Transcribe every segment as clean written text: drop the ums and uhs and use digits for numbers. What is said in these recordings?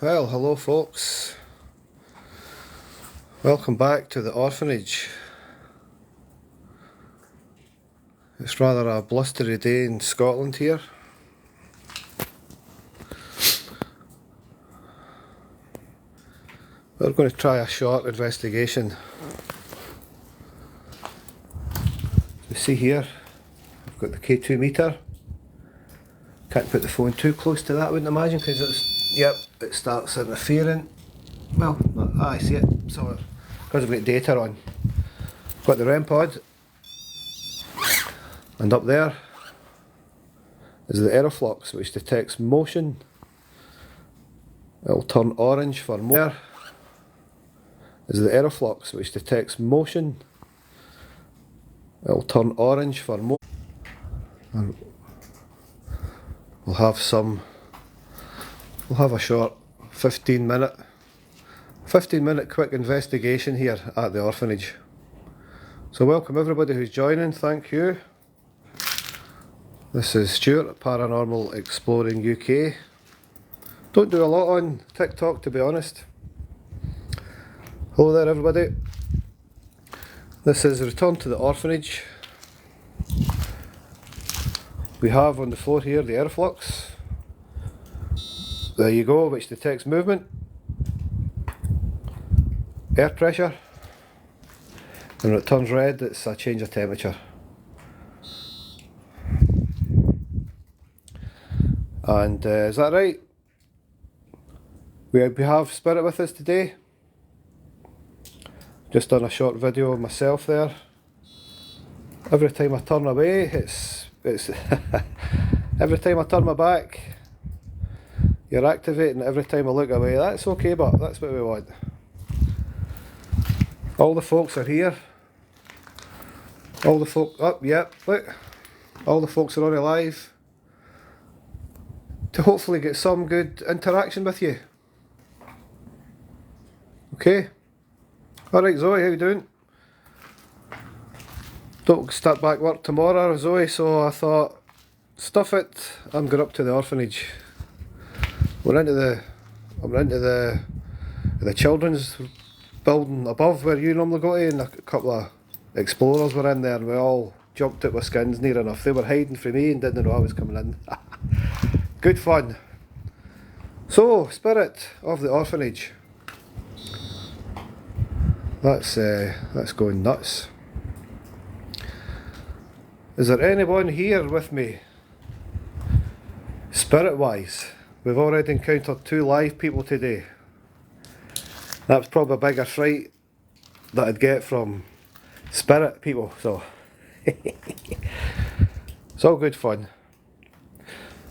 Well, hello folks. Welcome back to the orphanage. It's rather a blustery day in Scotland here. We're going to try a short investigation. You see here, I've got the K2 meter. Can't put the phone too close to that, I wouldn't imagine, because it starts interfering. Well, I see it, so because I've got data on. Got the REM pod, and up there is the aeroflux, which detects motion. It'll turn orange for more. Is the aeroflux, which detects motion. It'll turn orange for more. And we'll have a short 15 minute quick investigation here at the orphanage. So welcome everybody who's joining, thank you. This is Stuart at Paranormal Exploring UK. Don't do a lot on TikTok, to be honest. Hello there everybody. This is Return to the Orphanage. We have on the floor here the airflux. There you go, which detects movement, air pressure, and when it turns red it's a change of temperature. And is that right? We have Spirit with us today. Just done a short video of myself there. Every time I turn away, it's every time I turn my back, you're activating. Every time I look away, that's okay, but that's what we want. All the folks are here. All the folk yep, look. All the folks are on it live to hopefully get some good interaction with you. Okay. Alright Zoe, how you doing? Don't start back work tomorrow, Zoe, so I thought, stuff it, I'm going up to the orphanage. I'm into the children's building above where you normally go to, and a couple of explorers were in there and we all jumped out with skins near enough. They were hiding from me and didn't know I was coming in. Good fun. So, Spirit of the orphanage. That's going nuts. Is there anyone here with me? Spirit wise, we've already encountered 2 live people today. That's probably a bigger fright that I'd get from spirit people, so it's all good fun.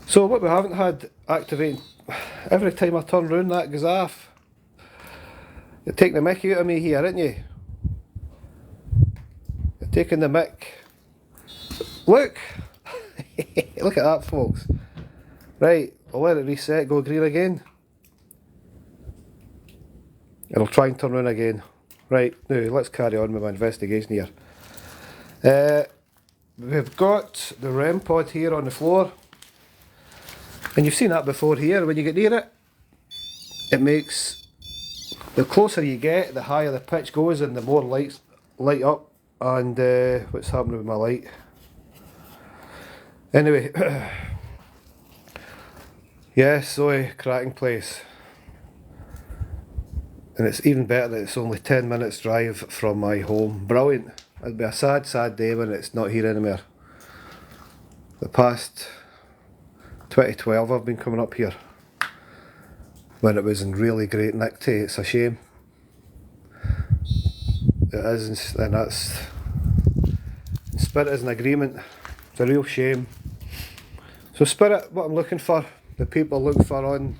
So what we haven't had activating, every time I turn round that goes off. You're taking the mick out of me here, aren't you? You're taking the mick. Look! Look at that, folks. Right, I'll let it reset, go green again. And I'll try and turn around again. Right, now let's carry on with my investigation here. We've got the REM pod here on the floor. And you've seen that before here. When you get near it, it makes... The closer you get, the higher the pitch goes and the more lights light up. And what's happening with my light? Anyway, yes, Zoe, cracking place. And it's even better that it's only 10 minutes drive from my home. Brilliant. It'd be a sad, sad day when it's not here anymore. The past 2012 I've been coming up here when it was in really great nick. It's a shame. It is, and that's... Spirit is in agreement. It's a real shame. So Spirit, what I'm looking for, the people looking for on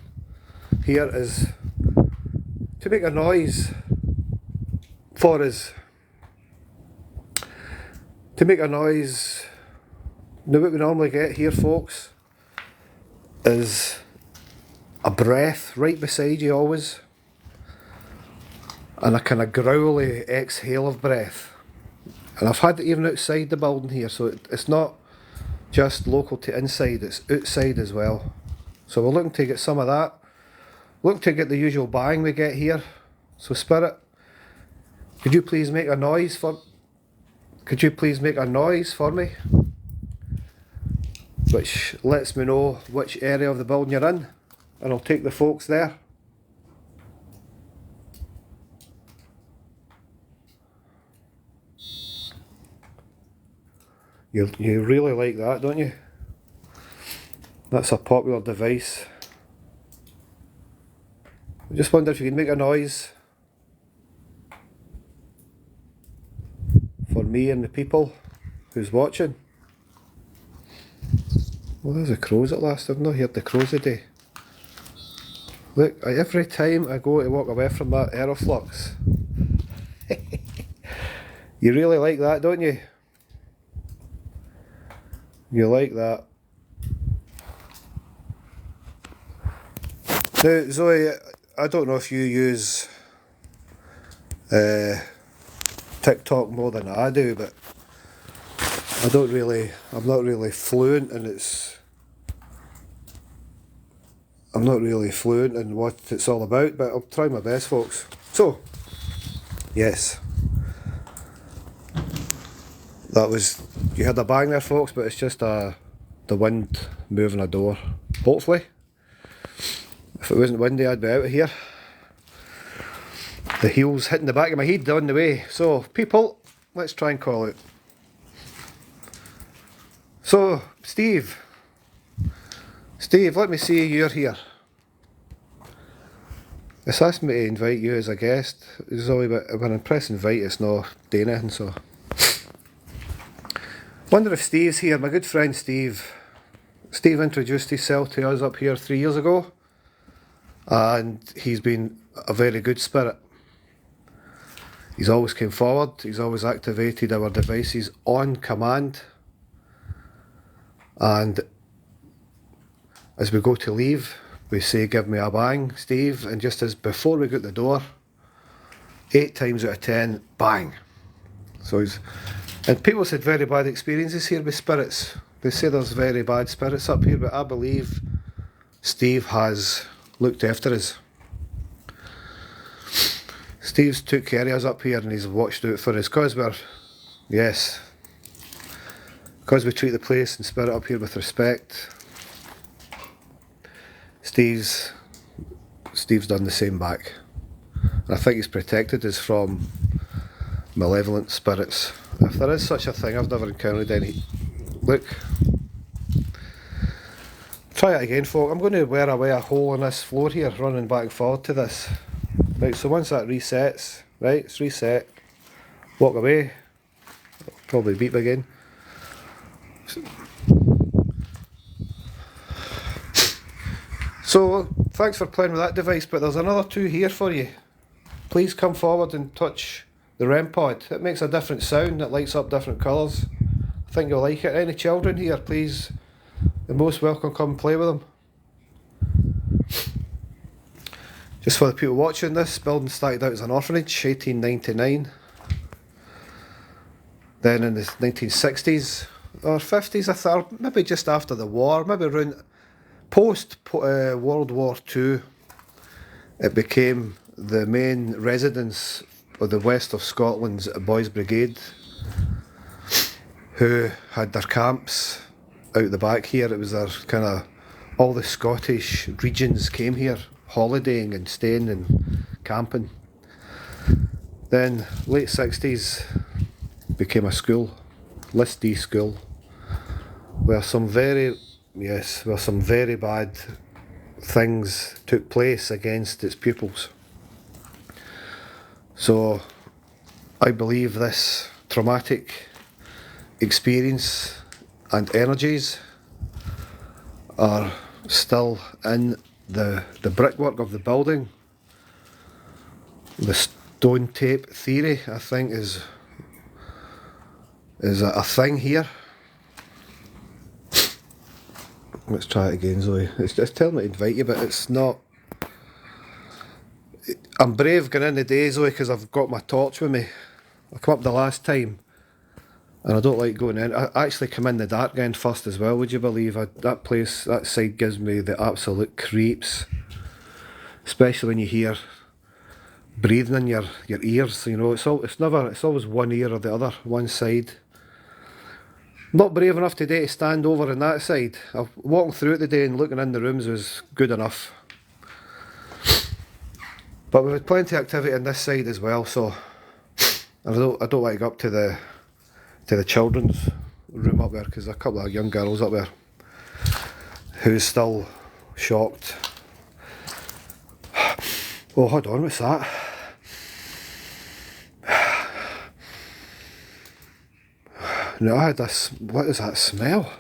here is to make a noise for us. To make a noise. Now what we normally get here, folks, is a breath right beside you always, and a kind of growly exhale of breath. And I've had it even outside the building here, so it's not just local to inside, it's outside as well. So we're looking to get some of that. look to get the usual bang we get here. So Spirit, could you please make a noise for me? Which lets me know which area of the building you're in, and I'll take the folks there. You really like that, don't you? That's a popular device. I just wonder if you can make a noise for me and the people who's watching. Well, there's the crows at last. I've not heard the crows today. Look, every time I go to walk away from that aeroflux. You really like that, don't you? You like that. Now, Zoe, I don't know if you use TikTok more than I do, but I'm not really fluent in what it's all about, but I'll try my best, folks. So, yes. You heard a bang there, folks, but it's just the wind moving a door. Hopefully. If it wasn't windy, I'd be out of here. The heels hitting the back of my head on the way. So, people, let's try and call it. So, Steve, let me see you're here. It's asked me to invite you as a guest, Zoe, but when I press invite, it's not doing anything, so. Wonder if Steve's here, my good friend Steve. Steve introduced himself to us up here 3 years ago, and he's been a very good spirit. He's always came forward, he's always activated our devices on command, and as we go to leave, we say, give me a bang, Steve, and just as before we get the door, 8 times out of 10, bang. So and people said very bad experiences here with spirits. They say there's very bad spirits up here, but I believe Steve has looked after us. Steve's took care of us up here and he's watched out for us because we treat the place and spirit up here with respect. Steve's done the same back. And I think he's protected us from malevolent spirits. If there is such a thing, I've never encountered any. Look. Try it again, folk. I'm going to wear away a hole in this floor here, running back and forward to this. Right, so once that resets, right, it's reset. Walk away. Probably beep again. So, thanks for playing with that device, but there's another 2 here for you. Please come forward and touch the REM pod. It makes a different sound, it lights up different colours. I think you'll like it. Any children here, please, you're most welcome, come and play with them. Just for the people watching, this building started out as an orphanage, 1899. Then in the 1960s, or 50s, I thought, maybe just after the war, maybe around post World War II, it became the main residence of the west of Scotland's Boys Brigade, who had their camps out the back here. It was their kind of, all the Scottish regions came here, holidaying and staying and camping. Then late 60s became a school, List D school, where some very bad things took place against its pupils. So I believe this traumatic experience and energies are still in the brickwork of the building. The stone tape theory, I think, is a thing here. Let's try it again, Zoe. It's telling me to invite you, but it's not. I'm brave going in the day, Zoe, because I've got my torch with me. I come up the last time, and I don't like going in. I actually come in the dark end first as well, would you believe? That place, that side gives me the absolute creeps. especially when you hear breathing in your ears. You know, it's always one ear or the other, one side. Not brave enough today to stand over on that side. Walking through it today and looking in the rooms was good enough. But we've had plenty of activity on this side as well, so I don't want to go up to the children's room up there, because there's a couple of young girls up there who's still shocked. Oh, hold on, what's that? No, I had this. What is that smell?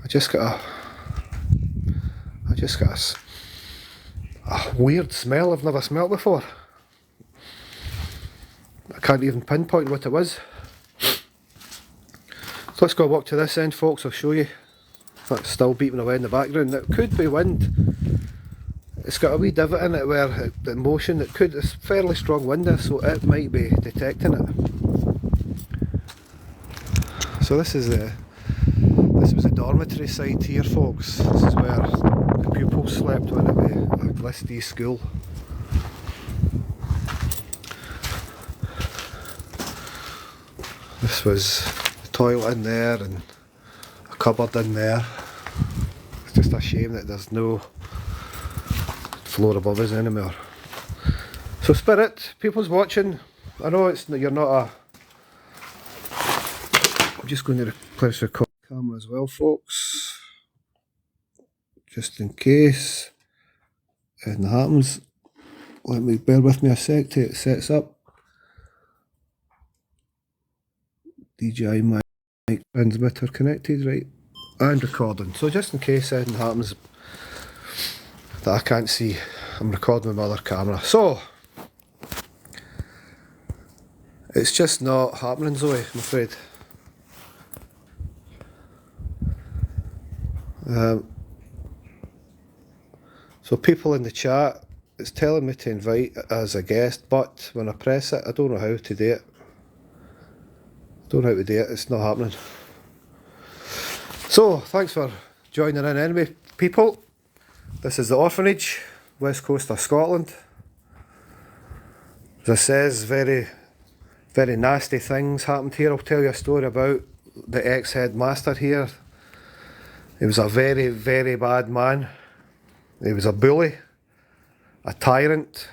I just got a weird smell I've never smelled before. I can't even pinpoint what it was. So let's go walk to this end, folks. I'll show you. That's still beeping away in the background. It could be wind. It's got a wee divot in it where the motion, it's fairly strong wind there, so it might be detecting it. So this was the dormitory side here, folks. This is where the pupils slept when it was a Glisty school. This was the toilet in there and a cupboard in there. It's just a shame that there's no floor above us anymore. So Spirit, people's watching. I know you're not a... I'm just going to replace the camera as well, folks, just in case anything happens. Bear with me a sec till it sets up. DJI mic transmitter connected, right, and recording. So just in case anything happens that I can't see, I'm recording with my other camera. So it's just not happening, Zoe, I'm afraid. So people in the chat, it's telling me to invite as a guest, but when I press it, I don't know how to do it. Don't know how to do it, it's not happening. So, thanks for joining in anyway, people. This is the orphanage, west coast of Scotland. As I says, very, very nasty things happened here. I'll tell you a story about the ex-headmaster here. He was a very, very bad man. He was a bully, a tyrant,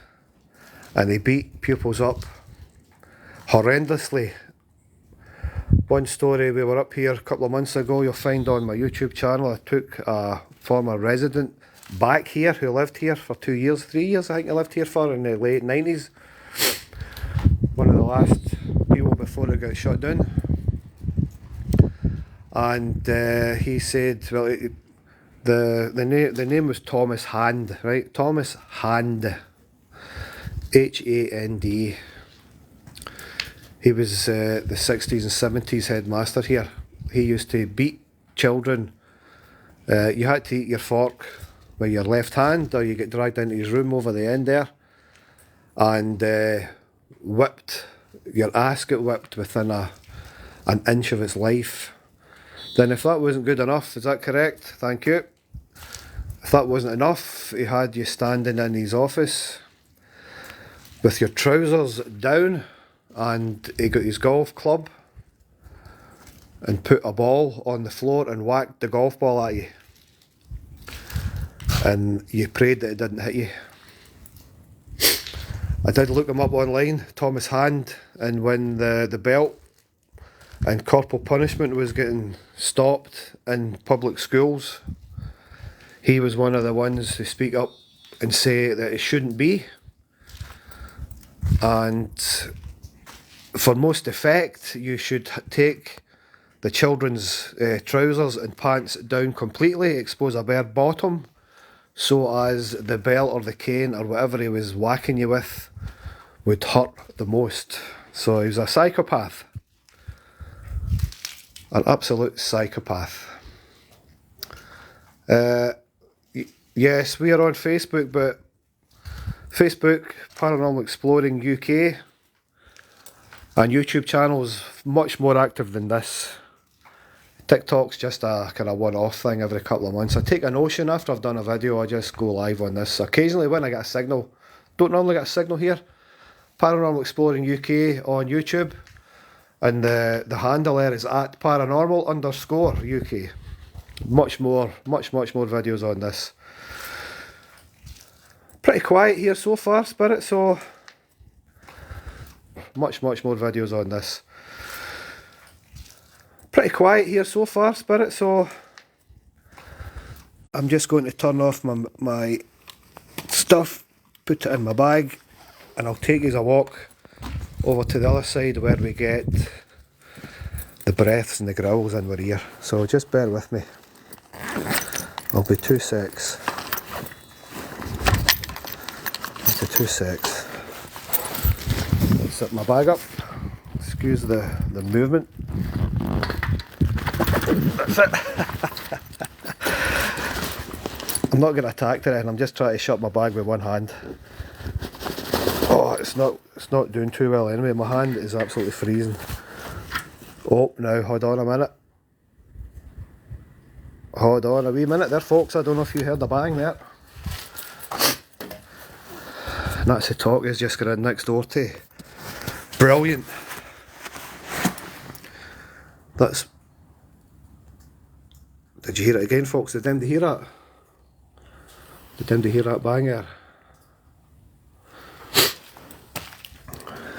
and he beat pupils up horrendously. One story, we were up here a couple of months ago, you'll find on my YouTube channel, I took a former resident back here who lived here for 3 years I think he lived here for, in the late 90s. One of the last people before it got shut down. And he said, well, the name was Thomas Hand, right? Thomas Hand, H-A-N-D. He was the 60s and 70s headmaster here. He used to beat children. You had to eat your fork with your left hand, or you get dragged into his room over the end there, and whipped. Your ass got whipped within an inch of its life. Then if that wasn't good enough, is that correct? Thank you. If that wasn't enough, he had you standing in his office with your trousers down, and he got his golf club and put a ball on the floor and whacked the golf ball at you. And you prayed that it didn't hit you. I did look him up online, Thomas Hand, and when the belt and corporal punishment was getting stopped in public schools, he was one of the ones to speak up and say that it shouldn't be. And for most effect, you should take the children's trousers and pants down completely, expose a bare bottom, so as the belt or the cane or whatever he was whacking you with would hurt the most. So he was a psychopath. An absolute psychopath. Yes, we are on Facebook, but Facebook, Paranormal Exploring UK, and YouTube channel is much more active than this. TikTok's just a kind of one-off thing every couple of months. I take a notion after I've done a video, I just go live on this. Occasionally when I get a signal, don't normally get a signal here. Paranormal Exploring UK on YouTube, and the handle there is at paranormal_UK. Much more videos on this. Pretty quiet here so far, Spirit, so much more videos on this. Pretty quiet here so far, Spirit, so I'm just going to turn off my stuff, put it in my bag, and I'll take you a walk over to the other side where we get the breaths and the growls in our ear. So just bear with me. I'll be 2 secs. Just 2 secs. Let's set my bag up. Excuse the movement. That's it. I'm not getting attacked today, and I'm just trying to shut my bag with one hand. Oh, it's not doing too well anyway. My hand is absolutely freezing. Oh, now hold on a minute. Hold on a wee minute there, folks. I don't know if you heard the bang there. And that's the talk is just got in next door to. Brilliant. That's. Did you hear it again, folks? Did them to hear that? Did them to hear that bang there?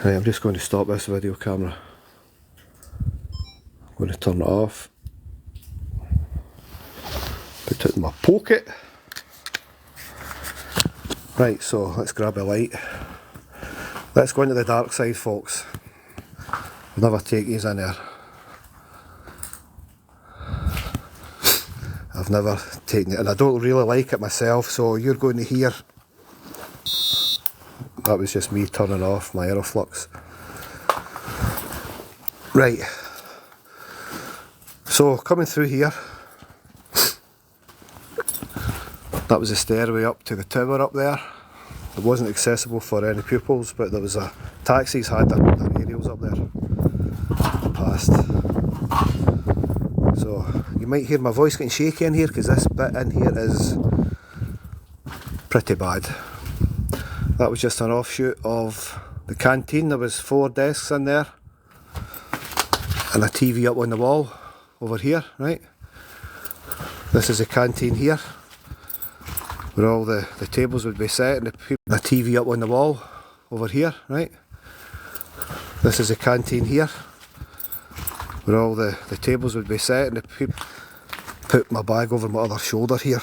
Right, I'm just going to stop this video camera. I'm going to turn it off. Put it in my pocket. Right, so let's grab a light. Let's go into the dark side, folks. I'll never take these in there. I've never taken it, and I don't really like it myself, so you're going to hear. That was just me turning off my Aeroflux. Right. So coming through here, that was the stairway up to the tower up there. It wasn't accessible for any pupils, but there was taxis had their aerials up there. Past. So you might hear my voice getting shaky in here because this bit in here is pretty bad. That was just an offshoot of the canteen. There was 4 desks in there and a TV up on the wall over here, right? This is the canteen here, where all the tables would be set, and the TV up on the wall over here, right? This is the canteen here, where all the tables would be set, and the people put my bag over my other shoulder here,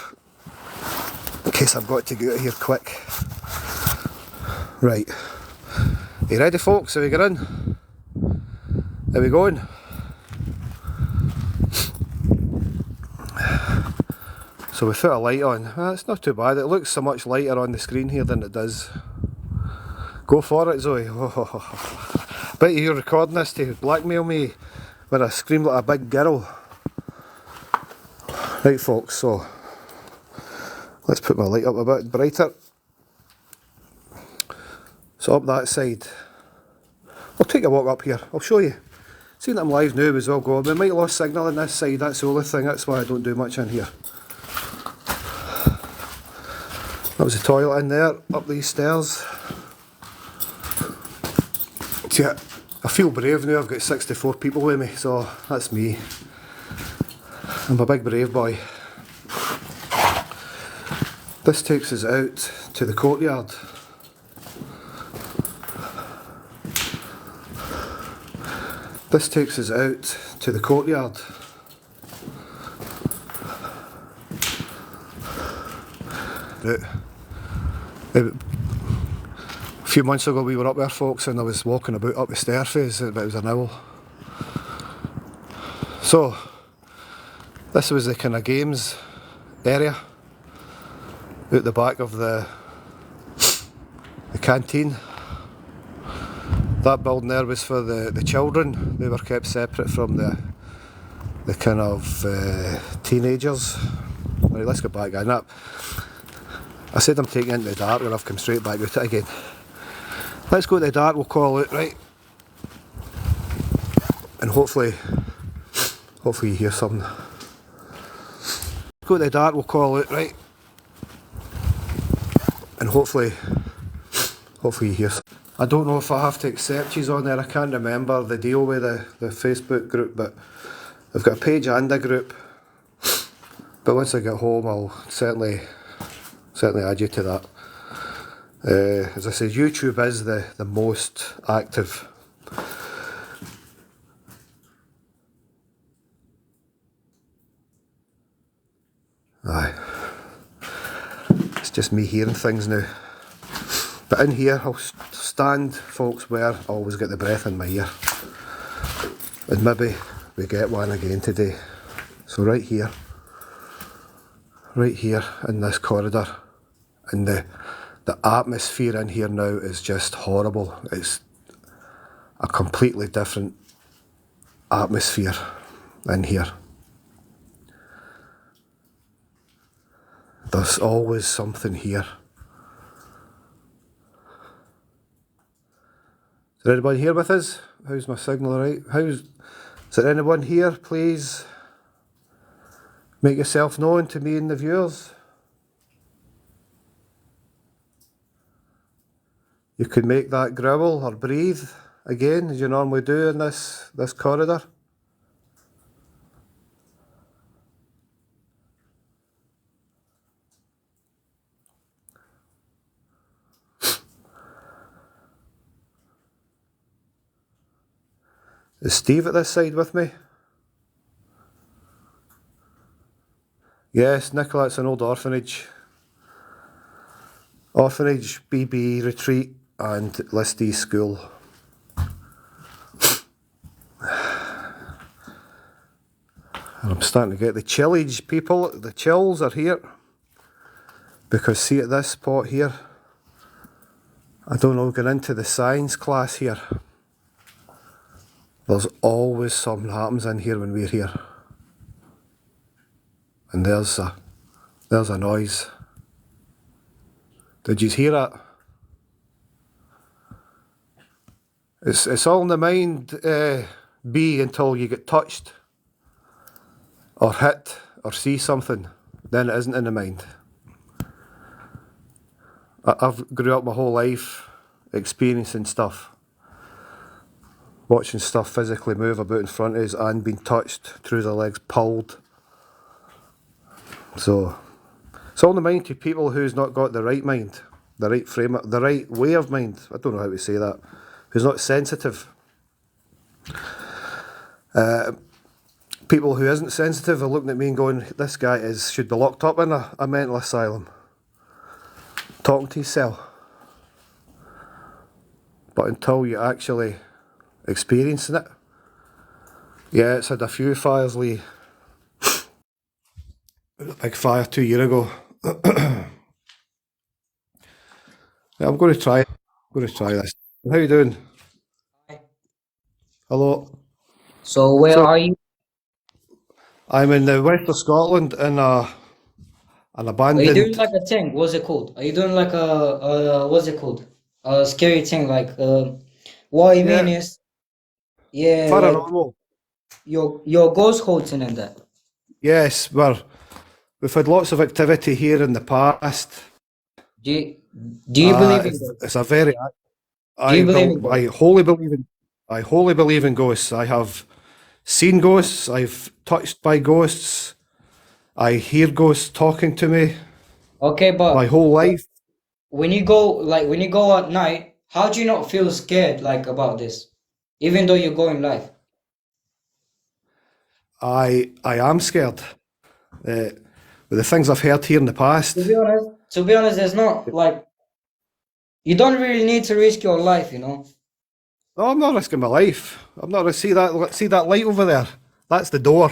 in case I've got to get out of here quick. Right, are you ready, folks? Are we going in? Are we going? So we put a light on. Well, it's not too bad. It looks so much lighter on the screen here than it does. Go for it, Zoe. Oh. Bet you're recording this to blackmail me when I scream like a big girl. Right, folks, so let's put my light up a bit brighter. So up that side. I'll take a walk up here. I'll show you. Seeing that I'm live now as well, go. We might have lost signal on this side. That's the only thing. That's why I don't do much in here. That was the toilet in there, up these stairs. See, I feel brave now. I've got 64 people with me, so that's me. I'm a big brave boy. This takes us out to the courtyard. This takes us out to the courtyard. A few months ago we were up there, folks, and I was walking about up the staircase, but it was an owl. So, this was the kind of games area out the back of the canteen. That building there was for the children. They were kept separate from the kind of teenagers. Right, let's get back in that. I said I'm taking it into the dark and I've come straight back out it again. Let's go to the dark, we'll call out, right? And hopefully Hopefully you hear something. Go to the dark, we'll call it, right? And hopefully you hear something. I don't know if I have to accept you on there. I can't remember the deal with the Facebook group, but I've got a page and a group. But once I get home, I'll certainly add you to that. As I said, YouTube is the most active. Aye. It's just me hearing things now. But in here, I'll stand, folks, where I always get the breath in my ear. And maybe we get one again today. So right here in this corridor, and the atmosphere in here now is just horrible. It's a completely different atmosphere in here. There's always something here. Is there anyone here with us? How's my signal right? Is there anyone here? Please make yourself known to me and the viewers. You could make that growl or breathe again as you normally do in this corridor. Is Steve at this side with me? Yes, Nicola, it's an old orphanage. Orphanage, BB, retreat and Listy school. And I'm starting to get the chillage, people. The chills are here. Because see at this spot here, I don't know, going into the science class here, there's always something happens in here when we're here. And there's a noise. Did you hear that? It's all in the mind, be until you get touched or hit or see something, then it isn't in the mind. I've grew up my whole life experiencing stuff, watching stuff physically move about in front of us and being touched through the legs, pulled. So it's all in the mind to people who's not got the right mind, the right frame, the right way of mind. I don't know how to say that. Who's not sensitive. People who isn't sensitive are looking at me and going, this guy should be locked up in a mental asylum. Talking to yourself. But until you actually experiencing it, yeah, it's had a few fires, Lee. A big fire 2 years ago. Yeah, I'm going to try this. How you doing? Hello. So where So are you? I'm in the west of Scotland in an Are you doing abandoned. like a thing? What's it called? Are you doing like a what's it called? A scary thing like what I mean Yeah, is yeah, like paranormal. your ghost hunting and that. Yes, we've had lots of activity here in the past. Do you, do you believe in ghosts? It's a very Do you believe in I ghosts? wholly believe in ghosts. I have seen ghosts. I've touched by ghosts. I hear ghosts talking to me Okay, my but whole life. when you go at night, how do you not feel scared like about this? Even though you're going live. I am scared. With the things I've heard here in the To past. be honest, there's not like you don't really need to risk your life, you know. No, I'm not risking my life. I'm not. See that light over there. That's the door.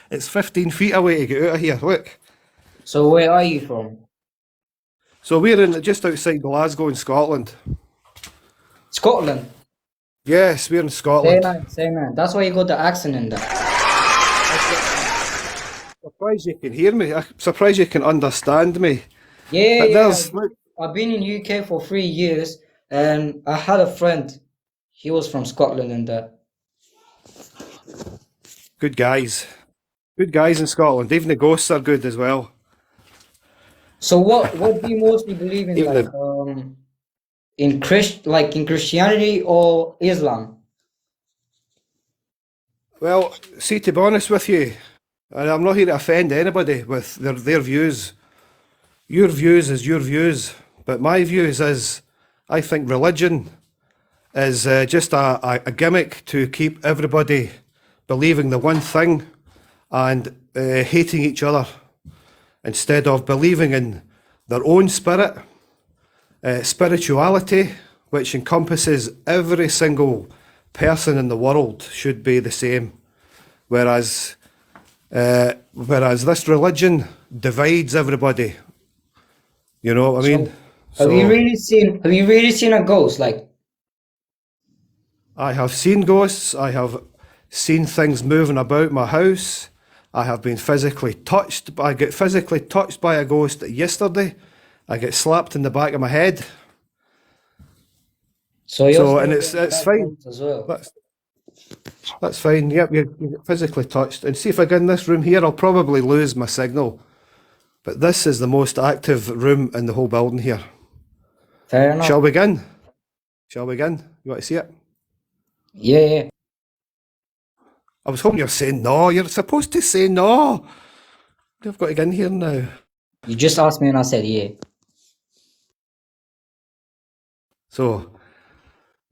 It's 15 feet away to get out of here. Look. So where are you from? So we're in just outside Glasgow in Scotland. Scotland. Yes, we're in Say Scotland. man, say man. That's why you got the accent in there. Surprised you can hear me. I'm surprised you can understand me. Yeah, yeah. There's look, I've been in UK for 3 years, and I had a friend. He was from Scotland, and Good guys. Good guys in Scotland. Even the ghosts are good as well. So what do you mostly believe in, Even like the in Christianity or Islam? well, see, to be honest with you, and I'm not here to offend anybody with their views. Your views is your views, but my views is, I think religion is just a gimmick to keep everybody believing the one thing and hating each other instead of believing in their own spirit, spirituality, which encompasses every single person in the world should be the same. Whereas this religion divides everybody. You know what I mean? So So have you really seen a ghost? Like, I have seen ghosts. I have seen things moving about my house. I have been physically touched. I get physically touched by a ghost yesterday. I get slapped in the back of my head. so you're So and saying it's that fine. ghost as well. That's fine. Yep, you get physically touched. And see if I get in this room here, I'll probably lose my signal. But this is the most active room in the whole building here. Fair Shall enough. we begin? Shall we begin? You want to see it? Yeah, yeah. I was hoping you're saying no. You're supposed to say no. I've got to get in here now. You just asked me and I said yeah. So,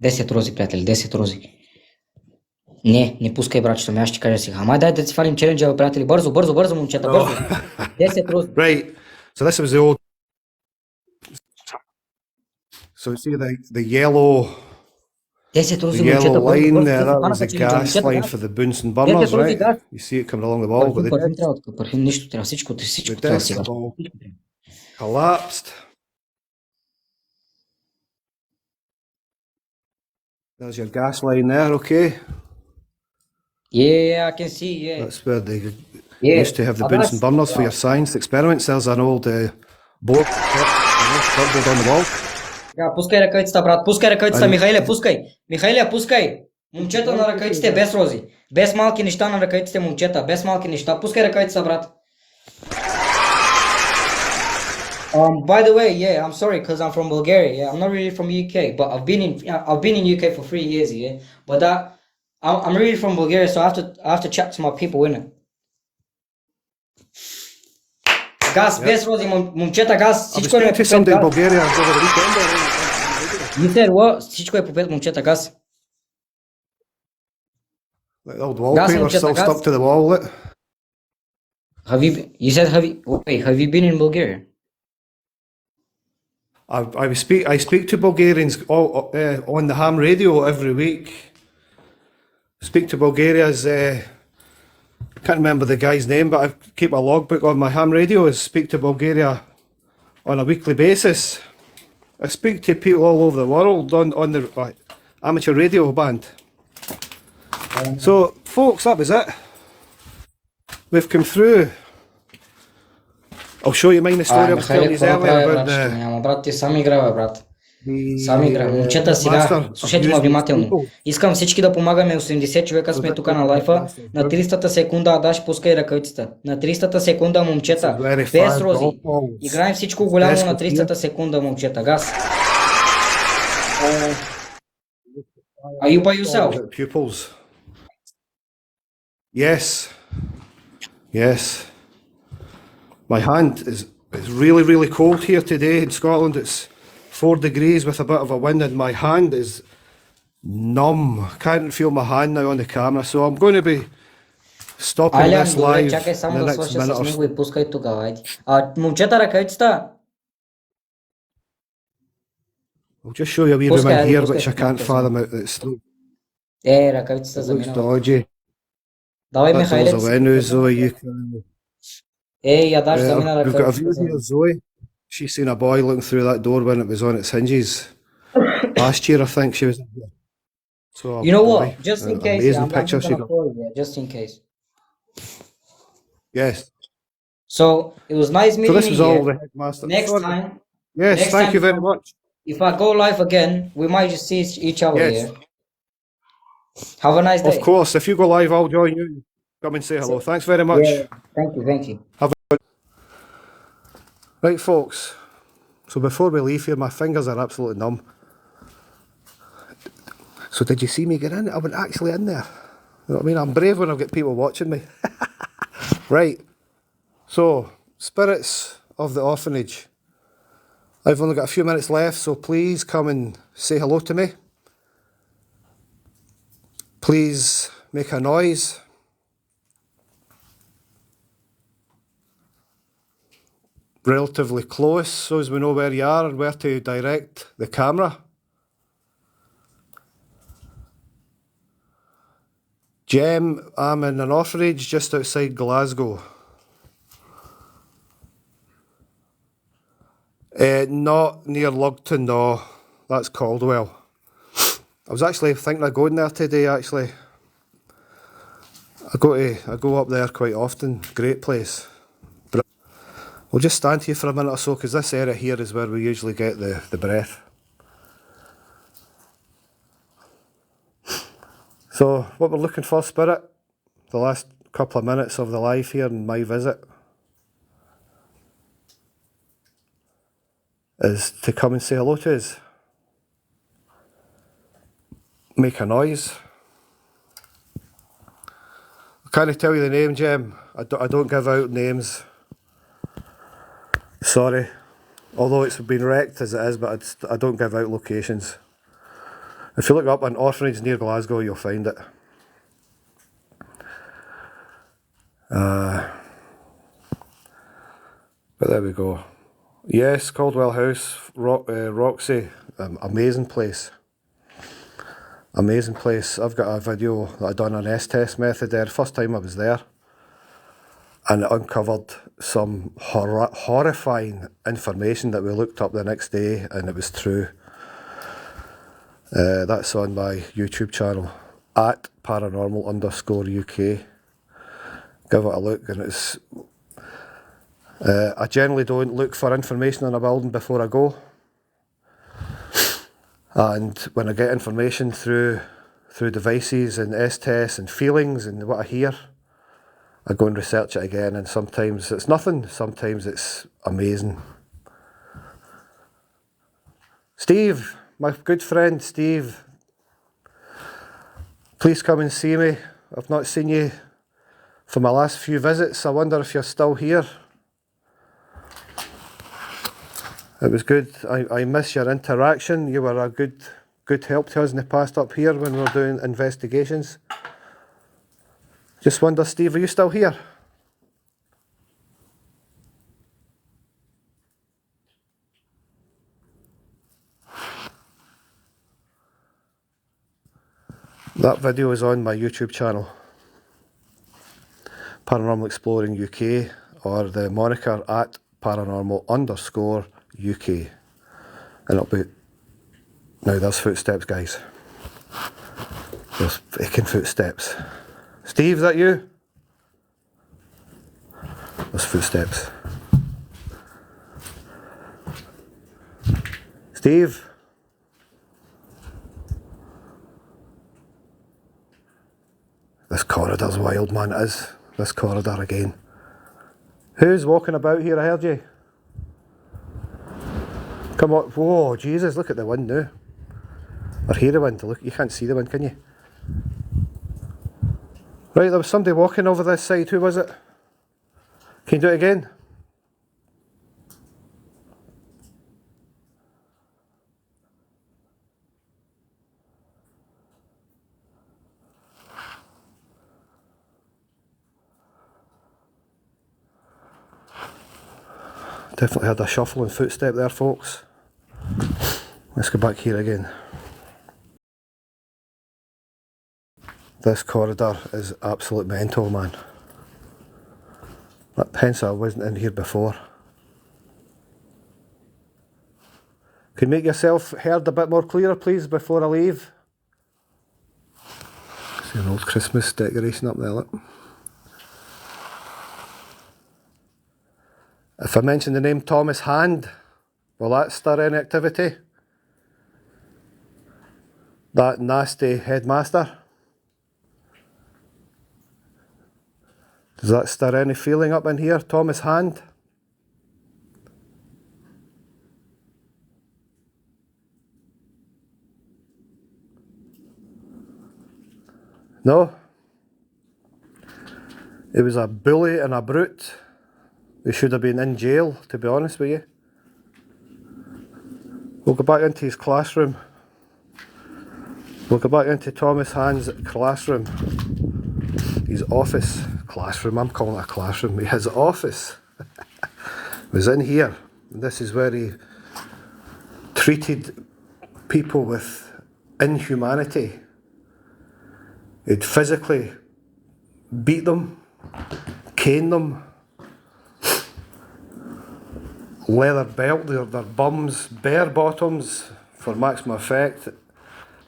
10 рози, приятели, 10 рози. Не пускай, братчето ми, аз ще кажа сега. Ама дай да си фалим челенджа, бе, приятели. Бързо, бързо, бързо, момчета, no. бързо. 10 рози. Right. So this was the old. So see the yellow 10 the рози, yellow момчета, бързо, line бързо. there. Те се That was хванаха the челенджа, gas момчета, line газ. for the Bunsen 10 burners, рози, right? газ. You see it coming along the wall, but Парфюм трябва, тук, парфюм, нищо трябва, всичко the трябва desk сега. is all collapsed. There's your gas line there, okay? Yeah, I can see, yeah. That's where they Yeah. used to have the Bunsen burners for your science experiments. There's an old board cardboard on the wall. Пускай ръкавицата, брат, пускай ръкавицата, Михайле, пускай. Михайле, пускай. Момчета на ръкавиците без рози. Без малки неща на ръкавиците, момчета, без малки неща. Пускай ръкавицата, брат. By the way, yeah, I'm sorry because I'm from Bulgaria. Yeah, I'm not really from UK, but I've been in UK for 3 years. Yeah, but I'm really from Bulgaria, so I have to chat to my people, innit? Газ, без рози, момчета, газ. I was Всичко е speaking to по 5 somebody in газ. Bulgaria over the weekend. You said what? Всичко е по 5, момчета, газ. The old wallpaper момчета, still газ. stuck to the wall. Have you been in Bulgaria? I speak to Bulgarians on the ham radio every week. Speak to Bulgaria's. Can't remember the guy's name, but I keep a logbook on my ham radio. I speak to Bulgaria on a weekly basis. I speak to people all over the world on the amateur radio band. So, folks, that was it. We've come through. I'll show you mine the story I was telling you earlier about the. Ама брат, ти сам играва, брат. Сам игра. Момчета, сега, master слушайте ме abused внимателно. people. Искам всички да помагаме, 80 човека сме тук на лайфа. На 300-та секунда, Адаш, пускай ръкавицата. На 300-та секунда, момчета, без рози. Играем всичко голямо на 300-та секунда, момчета. Газ. Are you by yourself? Pupils. Yes. Yes. My hand is really, really cold here today in Scotland. It's 4 degrees with a bit of a wind, and my hand is numb. Can't feel my hand now on the camera, so I'm going to be stopping this добре, live чакай in само the да next свърша minute с or него и пускай тогава, айде. Момчета, ръкавицата. I'll just show you a wee room Пускай, in айде, here, пускай which I в can't малко fathom out. ръкавицата It looks заминава. dodgy. Давай, That Михайле. door's away now, Zoe. You can. Ядаш замина We've got a view ръкавицата. here, Zoe. She's seen a boy looking through that door when it was on its hinges. Last year, I think she was in here. So, You know boy, what? Just in case, amazing I'm picture just she gonna got. call you, just in case. Yes. So it was nice So meeting this you was all here. the headmaster. Next Sorry. time, Yes, next thank time you very much. if I go live again, we might just see each other Yes. here. Have a nice day. Of course, if you go live, I'll join you. Come and say hello. Thanks very Yeah, much. thank you. Right, folks. So before we leave here, my fingers are absolutely numb. So did you see me get in? I went actually in there. You know what I mean? I'm brave when I've got people watching me. Right. So, spirits of the orphanage. I've only got a few minutes left, so please come and say hello to me. Please make a noise. Relatively close, so as we know where you are and where to direct the camera. Jem, I'm in an orphanage just outside Glasgow. Not near Lugton, no. That's Caldwell. I was actually thinking of going there today, actually. I go up there quite often. Great place. We'll just stand here for a minute or so, because this area here is where we usually get the breath. So, what we're looking for, Spirit, the last couple of minutes of the live here in my visit, is to come and say hello to us. Make a noise. I can't tell you the name, Jem. I don't give out names. Sorry. Although it's been wrecked as it is, but I don't give out locations. If you look up an orphanage near Glasgow, you'll find it. But there we go. Yes, Caldwell House, Roxy, amazing place. Amazing place. I've got a video that I done an S-test method there, first time I was there. And it uncovered some horrifying information that we looked up the next day, and it was true. That's on my YouTube channel, at Paranormal_UK. Give it a look, and it's... I generally don't look for information on a building before I go. And when I get information through devices and S-tests and feelings and what I hear, I go and research it again, and sometimes it's nothing, sometimes it's amazing. Steve, my good friend Steve, please come and see me. I've not seen you for my last few visits. I wonder if you're still here. It was good. I miss your interaction. You were a good help to us in the past up here when we were doing investigations. Just wonder, Steve, are you still here? That video is on my YouTube channel, Paranormal Exploring UK, or the moniker at Paranormal_UK. And it'll be... Now there's footsteps, guys. There's freaking footsteps. Steve, is that you? There's footsteps. Steve? This corridor's wild, man, it is. This corridor again. Who's walking about here? I heard you. Come on. Whoa, Jesus, look at the wind now. Or hear the wind. Look, you can't see the wind, can you? Right, there was somebody walking over this side. Who was it? Can you do it again? Definitely heard a shuffling footstep there, folks. Let's go back here again. This corridor is absolute mental, man. Hence I wasn't in here before. Can you make yourself heard a bit more clearer, please, before I leave? See an old Christmas decoration up there, look. If I mention the name Thomas Hand, will that stir any activity? That nasty headmaster? Does that stir any feeling up in here? Thomas' hand? No? He was a bully and a brute. He should have been in jail, to be honest with you. We'll go back into his classroom. We'll go back into Thomas Hand's classroom. His office. Classroom, I'm calling it a classroom. His office was in here. This is where he treated people with inhumanity. He'd physically beat them, cane them, leather belt their bums, bare bottoms for maximum effect.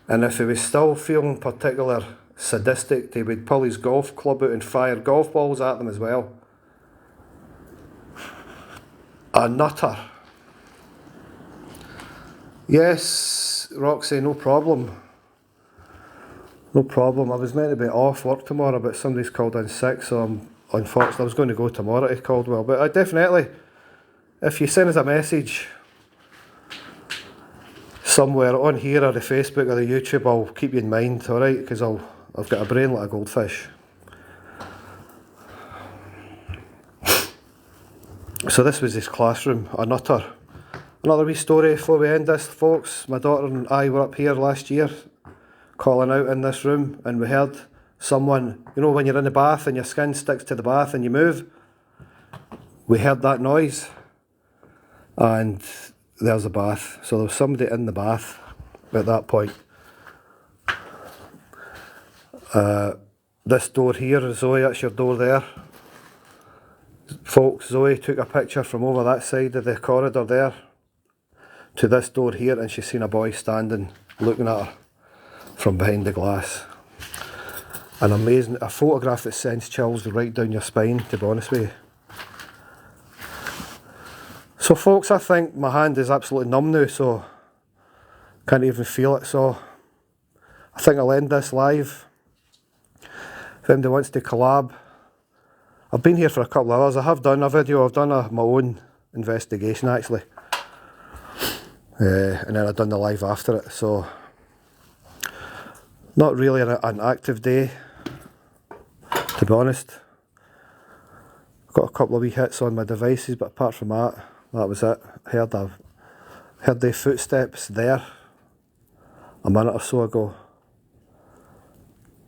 And if he was still feeling particular sadistic, he would pull his golf club out and fire golf balls at them as well. A nutter. Yes, Roxy, no problem. No problem. I was meant to be off work tomorrow, but somebody's called in sick, so unfortunately I was going to go tomorrow to Caldwell. But I definitely, if you send us a message somewhere on here or the Facebook or the YouTube, I'll keep you in mind, alright? Because I've got a brain like a goldfish. So this was his classroom, a nutter. Another wee story before we end this, folks. My daughter and I were up here last year, calling out in this room, and we heard someone, you know when you're in the bath and your skin sticks to the bath and you move? We heard that noise, and there's a bath. So there was somebody in the bath at that point. This door here, Zoe, that's your door there. Folks, Zoe took a picture from over that side of the corridor there to this door here, and she's seen a boy standing looking at her from behind the glass. An amazing, a photograph that sends chills right down your spine, to be honest with you. So folks, I think my hand is absolutely numb now, so can't even feel it, so I think I'll end this live. If anybody wants to collab, I've been here for a couple of hours. I have done a video, I've done my own investigation actually, and then I've done the live after it, so not really an active day, to be honest. I've got a couple of wee hits on my devices, but apart from that, that was it. Heard the footsteps there a minute or so ago.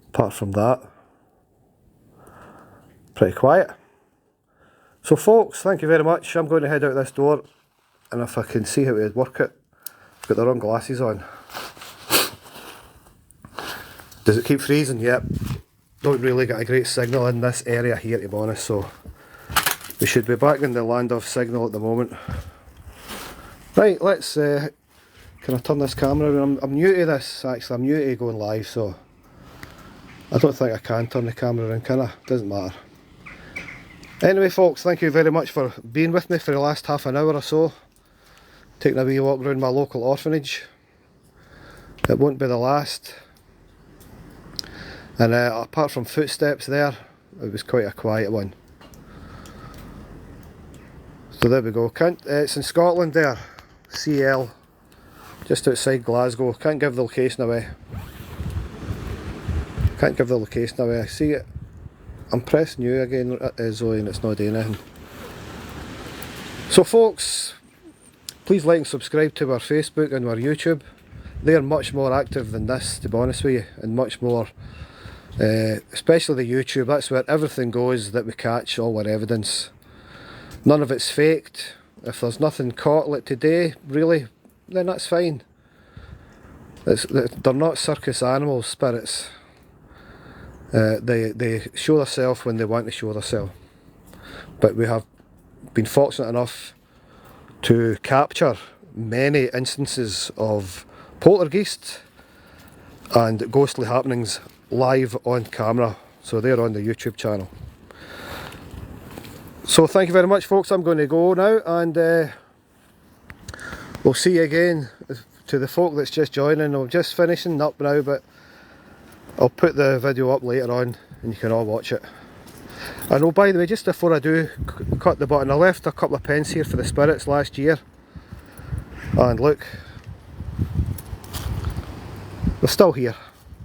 Apart from that, pretty quiet. So folks, thank you very much. I'm going to head out this door, and if I can see how to work it, I've got the wrong glasses on. Does it keep freezing? Yep. Don't really get a great signal in this area here, to be honest, so we should be back in the land of signal at the moment. Right, let's, can I turn this camera around? I'm new to this, actually. I'm new to going live, so I don't think I can turn the camera around, can I? Doesn't matter. Anyway folks, thank you very much for being with me for the last half an hour or so. Taking a wee walk around my local orphanage. It won't be the last. And apart from footsteps there, it was quite a quiet one. So there we go. It's in Scotland there, CL, just outside Glasgow. Can't give the location away. Can't give the location away. I see it. I'm pressing you again, Zoe, and it's not doing anything. So folks, please like and subscribe to our Facebook and our YouTube. They're much more active than this, to be honest with you, and much more, especially the YouTube. That's where everything goes that we catch, all our evidence. None of it's faked. If there's nothing caught like today, really, then that's fine. They're not circus animals, spirits. They show themselves when they want to show themselves. But we have been fortunate enough to capture many instances of poltergeist and ghostly happenings live on camera. So they're on the YouTube channel. So thank you very much folks, I'm going to go now, and we'll see you again. To the folk that's just joining, I'm just finishing up now, but I'll put the video up later on and you can all watch it. And oh, by the way, just before I do cut the button, I left a couple of pence here for the spirits last year. And look, they're still here.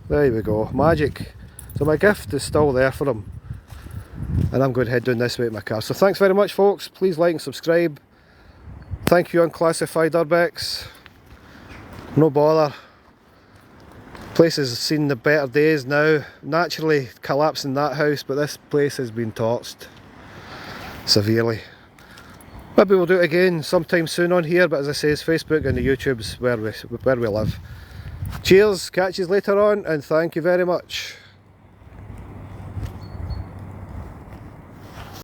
There we go, magic. So my gift is still there for them. And I'm going to head down this way with my car. So thanks very much, folks. Please like and subscribe. Thank you, Unclassified Urbex. No bother. Place has seen the better days now. Naturally collapsing that house, but this place has been torched severely. Maybe we'll do it again sometime soon on here, but as I say, it's Facebook and the YouTube's where we live. Cheers, catch you later on, and thank you very much.